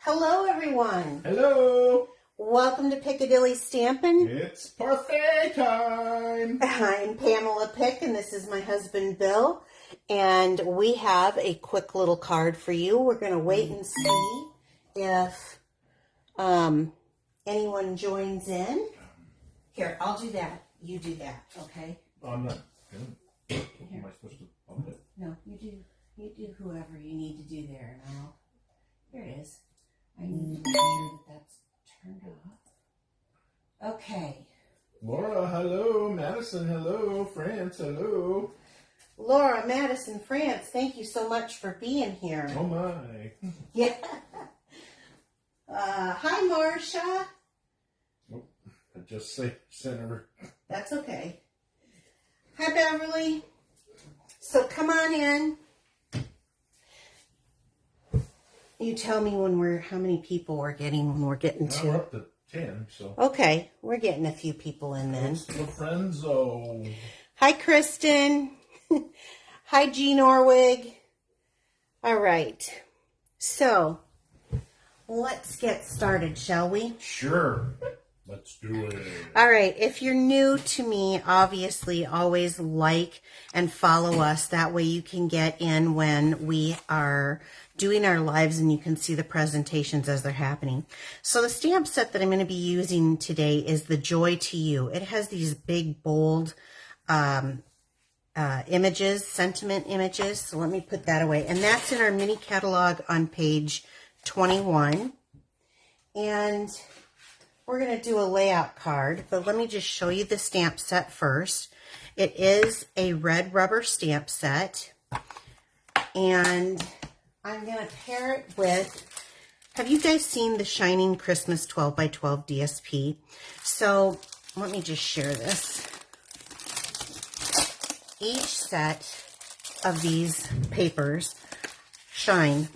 Hello, everyone. Hello. Welcome to Piccadilly Stampin'. It's parfait time. I'm Pamela Pick, and this is my husband, Bill. And we have a quick little card for you. We're going to wait and see if anyone joins in. Here, I'll do that. You do that, okay? I'm not going to. Am I supposed to bump it? No, you do. You do whoever you need to do there. Now, here it is. I need to make sure that that's turned off. Okay. Laura, hello. Madison, hello. France, hello. Laura, Madison, France, thank you so much for being here. Oh, my. Yeah. Hi, Marcia. Oh, I just say center. That's okay. Hi, Beverly. So come on in. You tell me when how many people we're getting when we're getting Now to. we're up to 10, so. Okay, we're getting a few people in then. It's the friendzo. Hi, Kristen. Hi, Jean Orwig. All right. So, let's get started, shall we? Sure. Let's do it. All right. If you're new to me, obviously, always like and follow us. That way you can get in when we are doing our lives and you can see the presentations as they're happening. So the stamp set that I'm going to be using today is the Joy to You. It has these big, bold images, sentiment images. So let me put that away. And that's in our mini catalog on page 21. And we're going to do a layout card, but let me just show you the stamp set first. It is a red rubber stamp set, and I'm going to pair it with, have you guys seen the Shining Christmas 12 by 12 DSP? So let me just share this. Each set of these papers shine.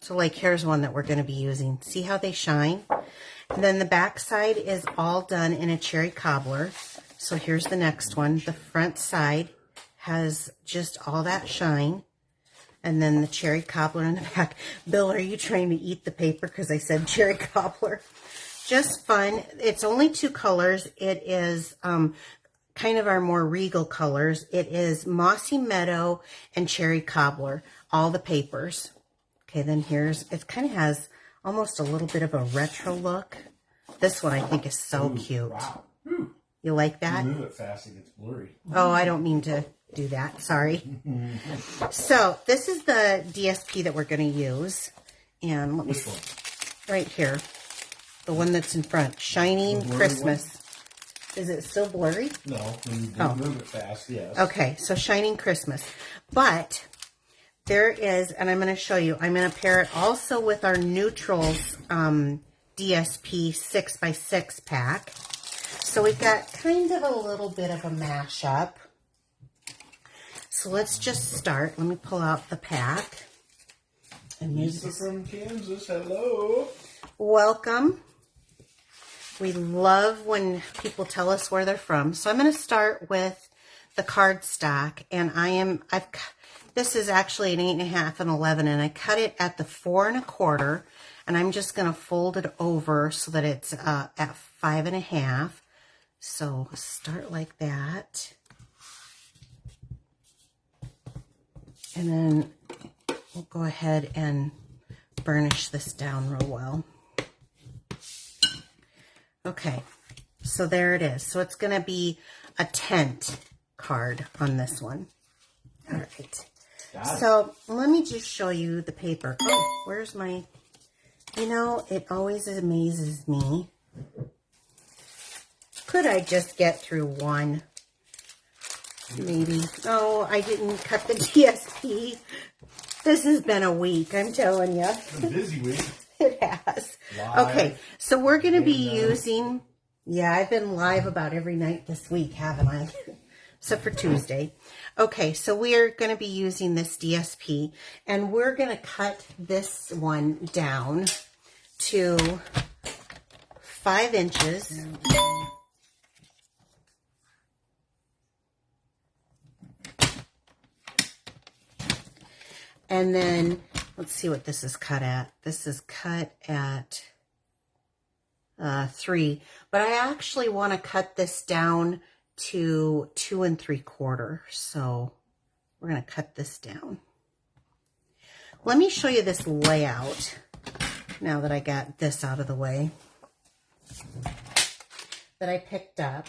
So like here's one that we're going to be using. See how they shine? And then the back side is all done in a cherry cobbler. So here's the next one. The front side has just all that shine. And then the cherry cobbler in the back. Bill, are you trying to eat the paper? Because I said cherry cobbler. Just fun. It's only two colors. It is kind of our more regal colors. It is Mossy Meadow and cherry cobbler. All the papers. Okay, then here's, it kind of has almost a little bit of a retro look. This one I think is so cute. Wow. You like that? You move it fast, it gets blurry. Oh, I don't mean to do that. Sorry. So this is the DSP that we're going to use. And let me Which one? right here. The one that's in front. Shining Christmas. One? Is it still blurry? No, when you do move it fast, yes. Okay, so Shining Christmas. But there is, and I'm going to show you, I'm going to pair it also with our Neutrals DSP 6x6 pack. So we've got kind of a little bit of a mashup. So let's just start. Let me pull out the pack. And Lisa from Kansas, hello. Welcome. We love when people tell us where they're from. So I'm going to start with the cardstock, and this is actually an 8.5 and 11, and I cut it at the 4 1/4, and I'm just going to fold it over so that it's at 5 1/2. So start like that, and then we'll go ahead and burnish this down real well. Okay, so there it is. So it's going to be a tent card on this one. All right. So let me just show you the paper. Oh, where's my, you know, it always amazes me. Could I just get through one? Maybe. Oh, I didn't cut the DSP. This has been a week, I'm telling you. A busy week. It has. Live. Okay, so we're going to be using, yeah, I've been live about every night this week, haven't I? Except for Tuesday. Okay, so we are going to be using this DSP, and we're going to cut this one down to 5 inches. And then let's see what this is cut at. This is cut at 3, but I actually want to cut this down to 2 3/4. So we're going to cut this down. Let me show you this layout now that I got this out of the way that I picked up.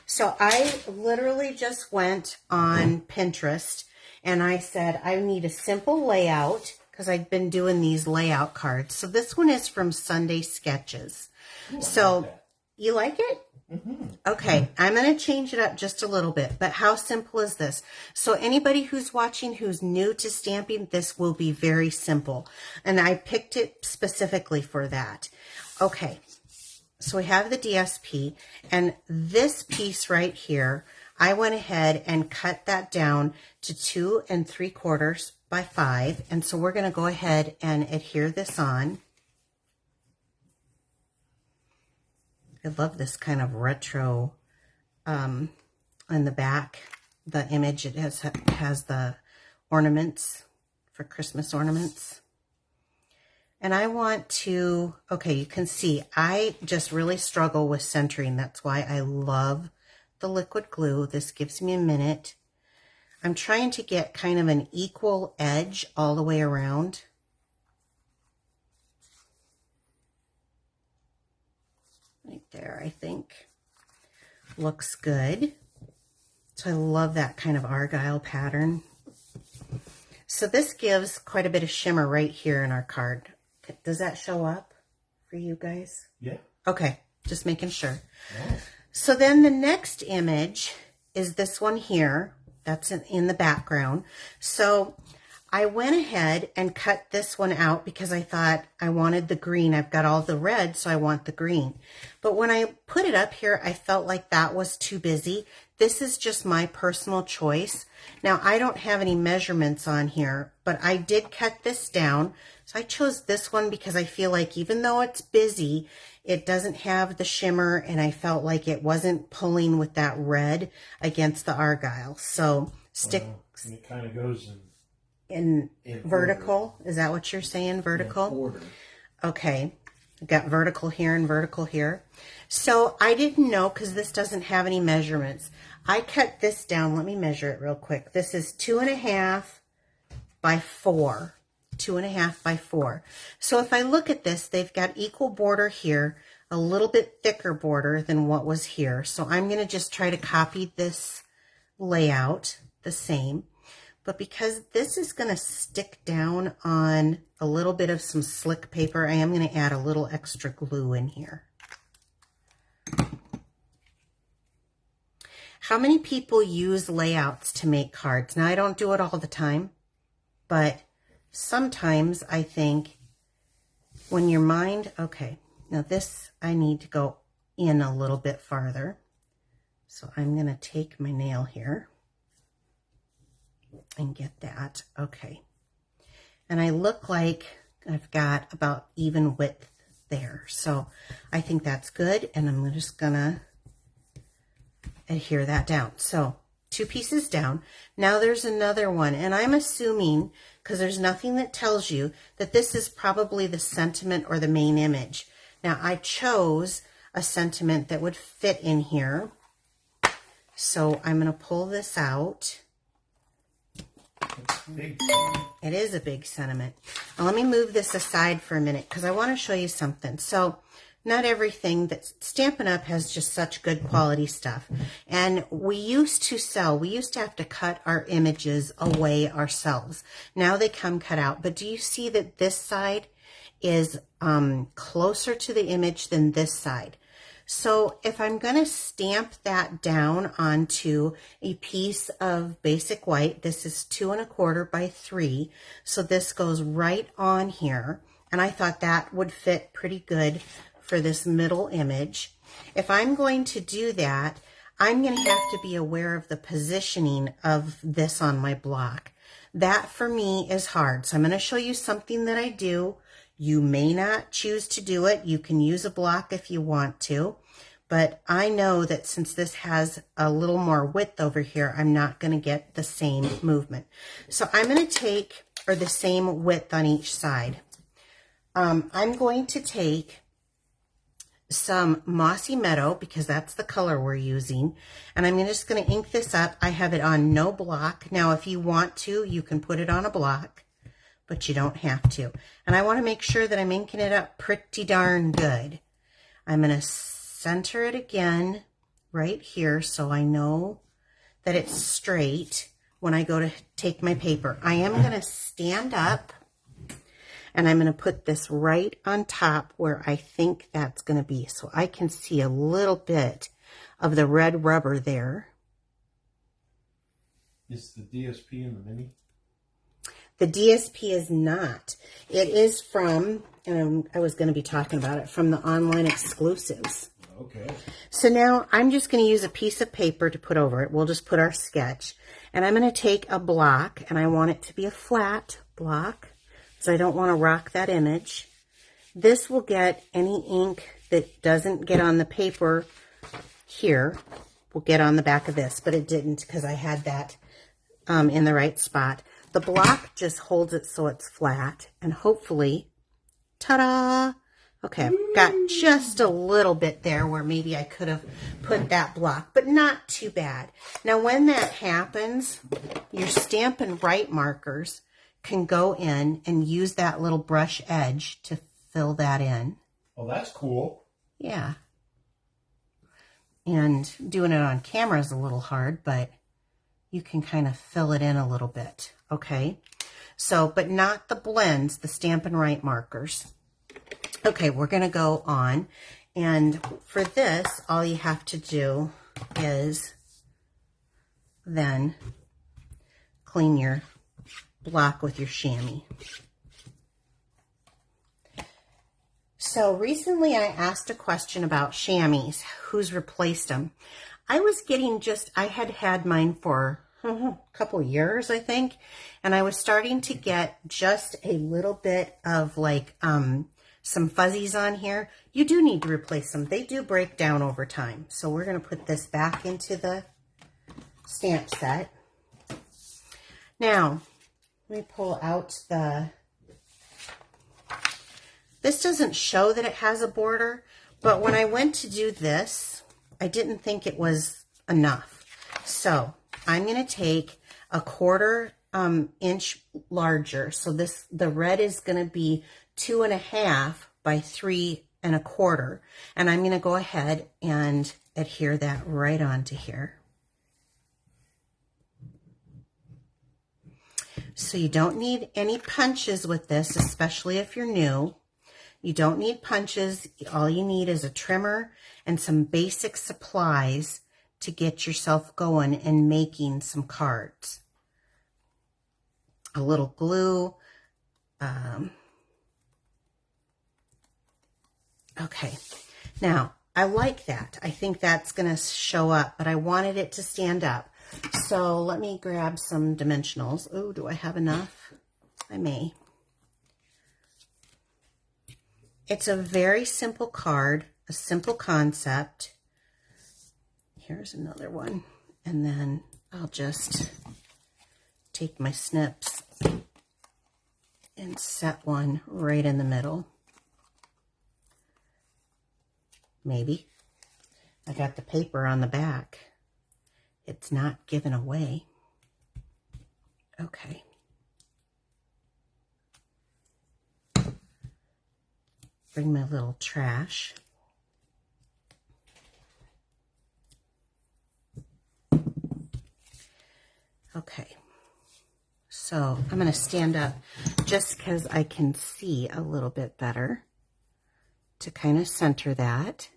So I literally just went on Pinterest and I said, I need a simple layout because I've been doing these layout cards. So this one is from Sunday Sketches. Ooh, so like you like it? Mm-hmm. Okay, I'm going to change it up just a little bit, but how simple is this? So anybody who's watching who's new to stamping, this will be very simple. And I picked it specifically for that. Okay, so we have the DSP, and this piece right here, I went ahead and cut that down to 2 3/4 by 5. And so we're going to go ahead and adhere this on. I love this kind of retro on the back, the image. It has the ornaments for Christmas ornaments. And I want to, okay, you can see I just really struggle with centering. That's why I love the liquid glue. This gives me a minute. I'm trying to get kind of an equal edge all the way around. Right there, I think. Looks good. So I love that kind of argyle pattern. So this gives quite a bit of shimmer right here in our card. Does that show up for you guys? Yeah. Okay, just making sure. Oh. So then the next image is this one here. That's in the background. So I went ahead and cut this one out because I thought I wanted the green. I've got all the red, so I want the green. But when I put it up here, I felt like that was too busy. This is just my personal choice. Now, I don't have any measurements on here, but I did cut this down. So I chose this one because I feel like even though it's busy, it doesn't have the shimmer, and I felt like it wasn't pulling with that red against the argyle. So stick. Well, and it kind of goes in vertical. Order. Is that what you're saying? Vertical? In order. Okay. I've got vertical here and vertical here. So I didn't know because this doesn't have any measurements. I cut this down. Let me measure it real quick. This is 2.5 by 4. 2.5 by 4. So if I look at this, they've got equal border here, a little bit thicker border than what was here. So I'm going to just try to copy this layout the same. But because this is going to stick down on a little bit of some slick paper, I am going to add a little extra glue in here. How many people use layouts to make cards? Now, I don't do it all the time, but sometimes I think when your mind, okay, now this, I need to go in a little bit farther. So I'm going to take my nail here and get that. Okay. And I look like I've got about even width there. So I think that's good. And I'm just gonna adhere that down. So 2 pieces down. Now there's another one. And I'm assuming, because there's nothing that tells you, that this is probably the sentiment or the main image. Now I chose a sentiment that would fit in here. So I'm going to pull this out. Big it is a big sentiment. Now let me move this aside for a minute because I want to show you something. So not everything that Stampin' Up! Has just such good quality stuff. And we used to have to cut our images away ourselves. Now they come cut out. But do you see that this side is closer to the image than this side? So if I'm going to stamp that down onto a piece of basic white, this is 2 1/4 by 3. So this goes right on here. And I thought that would fit pretty good for this middle image. If I'm going to do that, I'm going to have to be aware of the positioning of this on my block. That for me is hard. So I'm going to show you something that I do. You may not choose to do it. You can use a block if you want to. But I know that since this has a little more width over here, I'm not going to get the same movement. So I'm going to take or the same width on each side. I'm going to take some Mossy Meadow, because that's the color we're using, and I'm just going to ink this up. I have it on no block. Now, if you want to, you can put it on a block, but you don't have to. And I want to make sure that I'm inking it up pretty darn good. I'm going to center it again right here so I know that it's straight when I go to take my paper. I am going to stand up, and I'm going to put this right on top where I think that's going to be, so I can see a little bit of the red rubber there. Is the DSP in the mini? The DSP is not. It is from, and I was going to be talking about it, from the online exclusives. Okay. So now I'm just going to use a piece of paper to put over it. We'll just put our sketch. And I'm going to take a block, and I want it to be a flat block, so I don't want to rock that image. This will get any ink that doesn't get on the paper here, will get on the back of this, but it didn't because I had that in the right spot. The block just holds it so it's flat, and hopefully, ta-da! Okay, I've got just a little bit there where maybe I could have put that block, but not too bad. Now, when that happens, your Stampin' Right markers can go in and use that little brush edge to fill that in. Oh, that's cool. Yeah. And doing it on camera is a little hard, but you can kind of fill it in a little bit, okay? So, but not the blends, the Stampin' Right markers. Okay, we're going to go on, and for this, all you have to do is then clean your block with your chamois. So recently I asked a question about chamois, who's replaced them. I was getting I had had mine for a couple years, I think, and I was starting to get just a little bit of like some fuzzies on here. You do need to replace them. They do break down over time. So we're going to put this back into the stamp set. Now, let me pull out this doesn't show that it has a border, but when I went to do this, I didn't think it was enough. So I'm going to take a 1/4 inch larger. So the red is going to be 2.5 by 3.25. And I'm going to go ahead and adhere that right onto here. So you don't need any punches with this, especially if you're new. You don't need punches. All you need is a trimmer and some basic supplies to get yourself going and making some cards. A little glue. Okay, now I like that. I think that's going to show up, but I wanted it to stand up. So let me grab some dimensionals. Oh, do I have enough? I may. It's a very simple card, a simple concept. Here's another one. And then I'll just take my snips and set one right in the middle. Maybe. I got the paper on the back. It's not given away. Okay. Bring my little trash. Okay. So I'm going to stand up just because I can see a little bit better to kind of center that.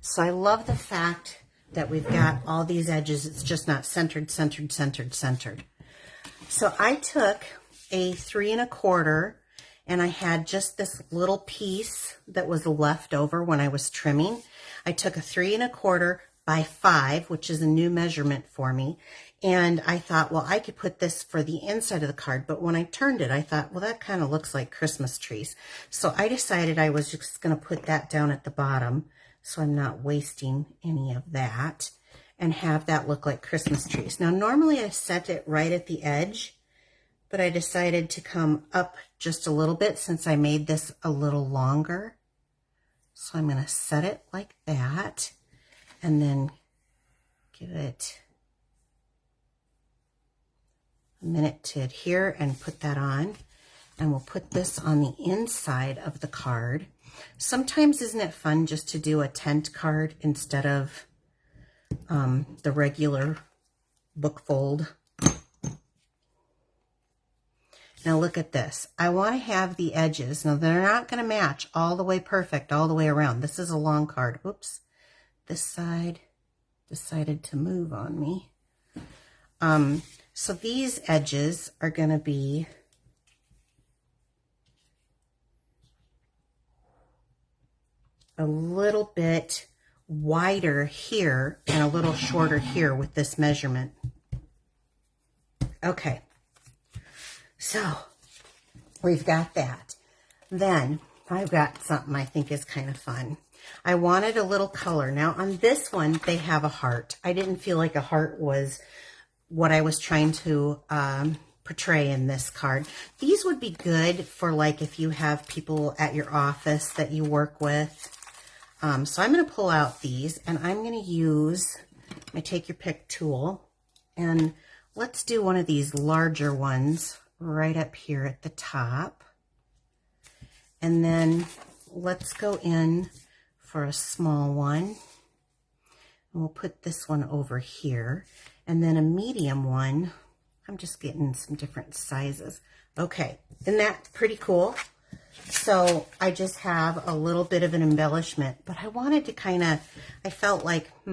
So I love the fact that we've got all these edges. It's just not centered, centered, centered, centered. So I took a 3.25, and I had just this little piece that was left over when I was trimming. I took a 3.25 by 5, which is a new measurement for me. And I thought, well, I could put this for the inside of the card. But when I turned it, I thought, well, that kind of looks like Christmas trees. So I decided I was just going to put that down at the bottom, so I'm not wasting any of that. and have that look like Christmas trees. Now, normally I set it right at the edge, but I decided to come up just a little bit since I made this a little longer. So I'm going to set it like that and then give it a minute to adhere and put that on. And we'll put this on the inside of the card. Sometimes isn't it fun just to do a tent card instead of the regular book fold? Now look at this. I want to have the edges. Now they're not going to match all the way perfect all the way around. This is a long card. Oops. This side decided to move on me. So these edges are going to be a little bit wider here and a little shorter here with this measurement. Okay. So we've got that. Then I've got something I think is kind of fun. I wanted a little color. Now on this one, they have a heart. I didn't feel like a heart was what I was trying to portray in this card. These would be good for like if you have people at your office that you work with. So I'm going to pull out these and I'm going to use my Take Your Pick tool. And let's do one of these larger ones right up here at the top. And then let's go in for a small one. And we'll put this one over here. And then a medium one. I'm just getting some different sizes. Okay, isn't that pretty cool? So I just have a little bit of an embellishment, but I wanted to kind of, I felt like, I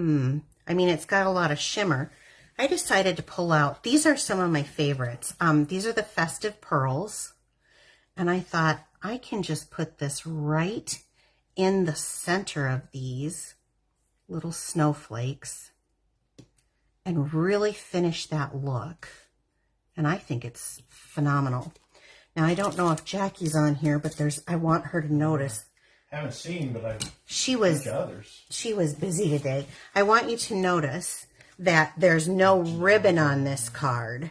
mean, it's got a lot of shimmer. I decided to pull out, these are some of my favorites. These are the Festive Pearls. And I thought I can just put this right in the center of these little snowflakes and really finish that look. And I think it's phenomenal. Now, I don't know if Jackie's on here, but I want her to notice. Haven't seen, but she was busy today. I want you to notice that there's no ribbon on this card.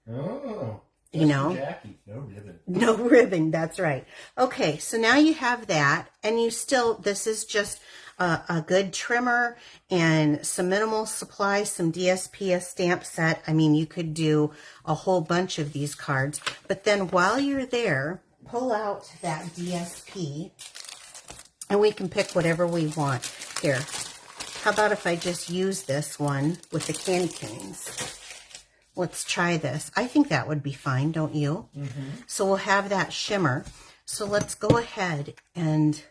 Oh, you know, Jackie, no ribbon. No ribbon, that's right. Okay, so now you have that, and you still, this is just a good trimmer and some minimal supplies, some DSP, a stamp set. I mean, you could do a whole bunch of these cards. But then while you're there, pull out that DSP and we can pick whatever we want. Here, how about if I just use this one with the candy canes? Let's try this. I think that would be fine, don't you? Mm-hmm. So we'll have that shimmer. So let's go ahead and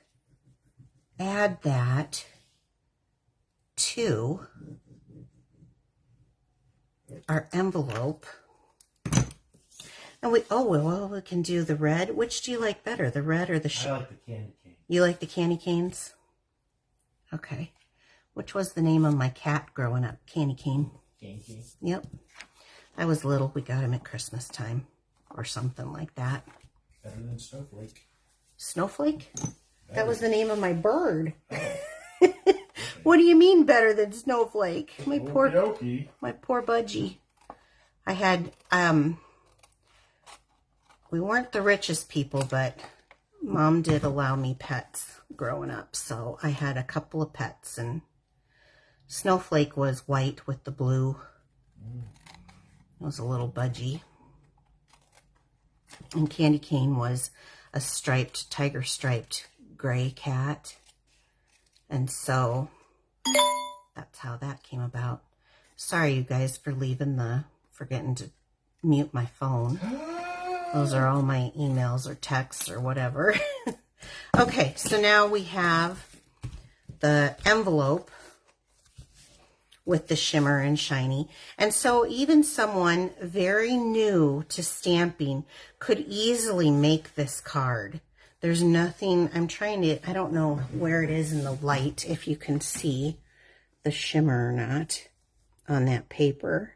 add that to our envelope. And we can do the red. Which do you like better, the red or the I like the candy cane. You like the candy canes? Okay. Which was the name of my cat growing up? Candy cane. Candy cane? Yep. I was little. We got him at Christmas time or something like that. Better than Snowflake. Snowflake? That was the name of my bird. Oh. Okay. What do you mean better than Snowflake? My poor budgie. I had, we weren't the richest people, but Mom did allow me pets growing up. So I had a couple of pets, and Snowflake was white with the blue. It was a little budgie. And Candy Cane was a striped, tiger striped gray cat. And so that's how that came about. Sorry, you guys, for forgetting to mute my phone. Those are all my emails or texts or whatever. Okay, so now we have the envelope with the shimmer and shiny. And so even someone very new to stamping could easily make this card. There's nothing, I don't know where it is in the light, if you can see the shimmer or not on that paper.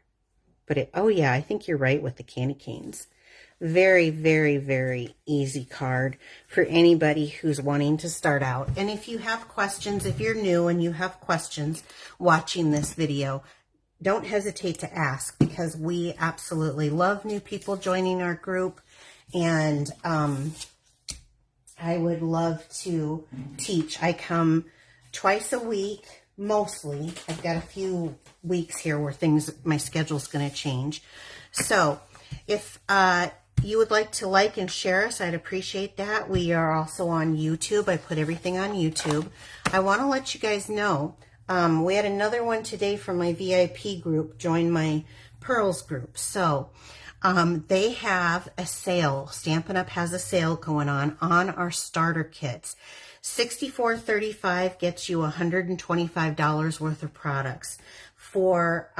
But oh yeah, I think you're right with the candy canes. Very, very, very easy card for anybody who's wanting to start out. And if you have questions, if you're new and you have questions watching this video, don't hesitate to ask, because we absolutely love new people joining our group. And I would love to teach. I come twice a week, mostly. I've got a few weeks here where my schedule's going to change. So if you would like to like and share us, I'd appreciate that. We are also on YouTube. I put everything on YouTube. I want to let you guys know, we had another one today from my VIP group join my Pearls group. So they have a sale. Stampin' Up! Has a sale going on our starter kits. $64.35 gets you $125 worth of products. For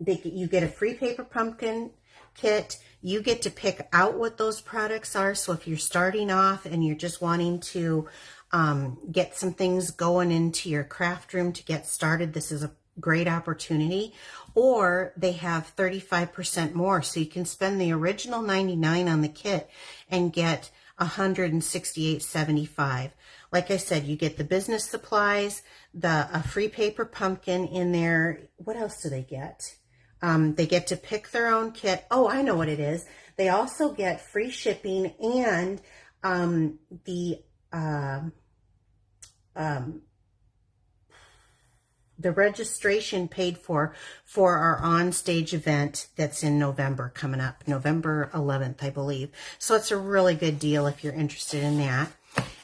you get a free paper pumpkin kit. You get to pick out what those products are. So if you're starting off and you're just wanting to get some things going into your craft room to get started, this is a great opportunity. Or they have 35% more, so you can spend the original $99 on the kit and get $168.75. Like I said, you get the business supplies, a free paper pumpkin in there. What else do they get? They get to pick their own kit. Oh, I know what it is. They also get free shipping and the registration paid for our on-stage event that's in November, coming up, November 11th, I believe. So it's a really good deal if you're interested in that.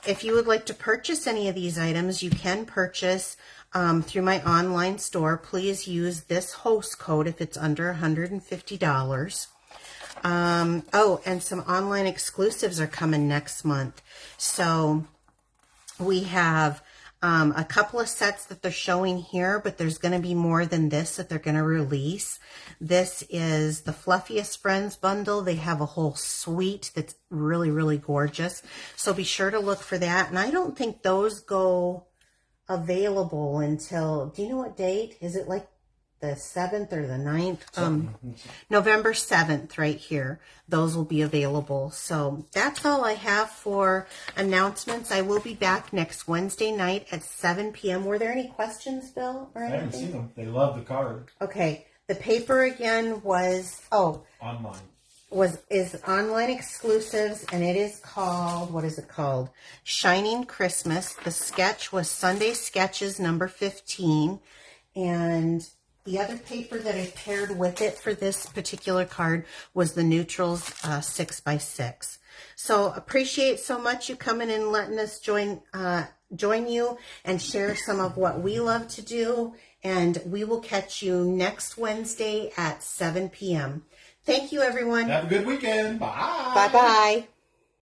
If you would like to purchase any of these items, you can purchase through my online store. Please use this host code if it's under $150. Oh, and some online exclusives are coming next month. So we have a couple of sets that they're showing here, but there's going to be more than this that they're going to release. This is the Fluffiest Friends bundle. They have a whole suite that's really, really gorgeous. So be sure to look for that. And I don't think those go available until, do you know what date? Is it like the 7th or the 9th? November 7th right here. Those will be available. So that's all I have for announcements. I will be back next Wednesday night at 7 p.m. Were there any questions, Bill, or anything? I haven't seen them. They love the card. Okay. The paper again was, Online. is online exclusives, and it is called, what is it called? Shining Christmas. The sketch was Sunday Sketches number 15. And the other paper that I paired with it for this particular card was the Neutrals 6x6. So appreciate so much you coming and letting us join you and share some of what we love to do. And we will catch you next Wednesday at 7 p.m. Thank you, everyone. Have a good weekend. Bye. Bye-bye.